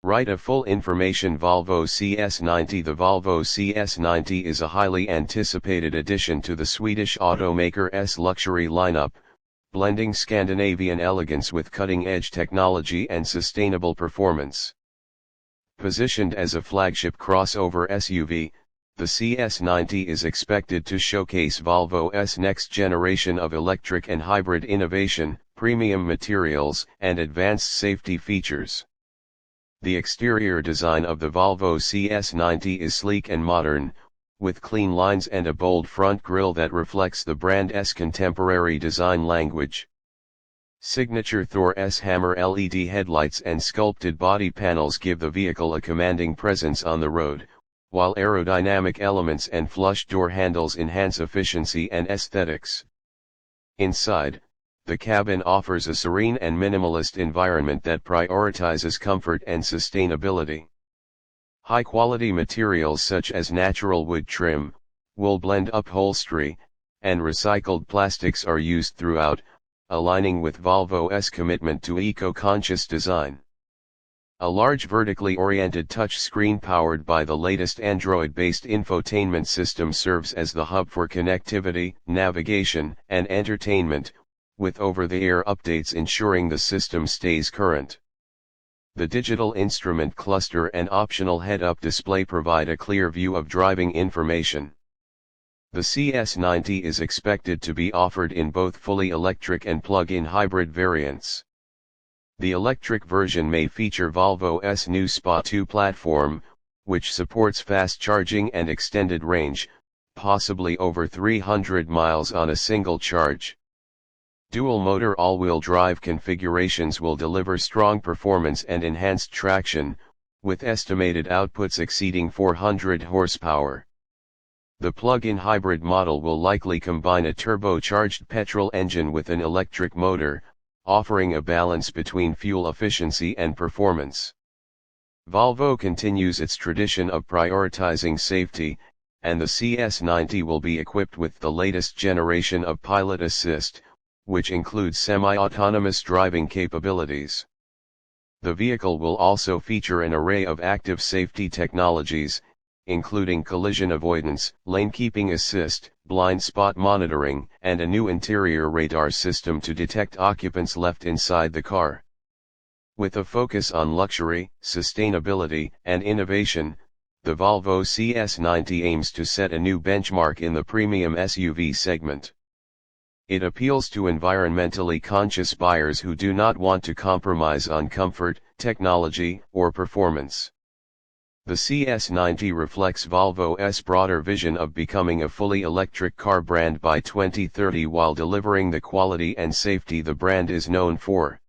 Write a full information Volvo XC90. The Volvo XC90 is a highly anticipated addition to the Swedish automaker's luxury lineup, blending Scandinavian elegance with cutting-edge technology and sustainable performance. Positioned as a flagship crossover SUV, the XC90 is expected to showcase Volvo's next generation of electric and hybrid innovation, premium materials, and advanced safety features. The exterior design of the Volvo XC90 is sleek and modern, with clean lines and a bold front grille that reflects the brand's contemporary design language. Signature Thor's hammer LED headlights and sculpted body panels give the vehicle a commanding presence on the road, while aerodynamic elements and flush door handles enhance efficiency and aesthetics. Inside, the cabin offers a serene and minimalist environment that prioritizes comfort and sustainability. High-quality materials such as natural wood trim, wool blend upholstery, and recycled plastics are used throughout, aligning with Volvo's commitment to eco-conscious design. A large vertically oriented touchscreen powered by the latest Android-based infotainment system serves as the hub for connectivity, navigation, and entertainment, with over-the-air updates ensuring the system stays current. The digital instrument cluster and optional head-up display provide a clear view of driving information. The XC90 is expected to be offered in both fully electric and plug-in hybrid variants. The electric version may feature Volvo's new SPA2 platform, which supports fast charging and extended range, possibly over 300 miles on a single charge. Dual-motor all-wheel drive configurations will deliver strong performance and enhanced traction, with estimated outputs exceeding 400 horsepower. The plug-in hybrid model will likely combine a turbocharged petrol engine with an electric motor, offering a balance between fuel efficiency and performance. Volvo continues its tradition of prioritizing safety, and the XC90 will be equipped with the latest generation of Pilot Assist, which includes semi-autonomous driving capabilities. The vehicle will also feature an array of active safety technologies, including collision avoidance, lane keeping assist, blind spot monitoring, and a new interior radar system to detect occupants left inside the car. With a focus on luxury, sustainability, and innovation, the Volvo XC90 aims to set a new benchmark in the premium SUV segment. It appeals to environmentally conscious buyers who do not want to compromise on comfort, technology, or performance. The XC90 reflects Volvo's broader vision of becoming a fully electric car brand by 2030 while delivering the quality and safety the brand is known for.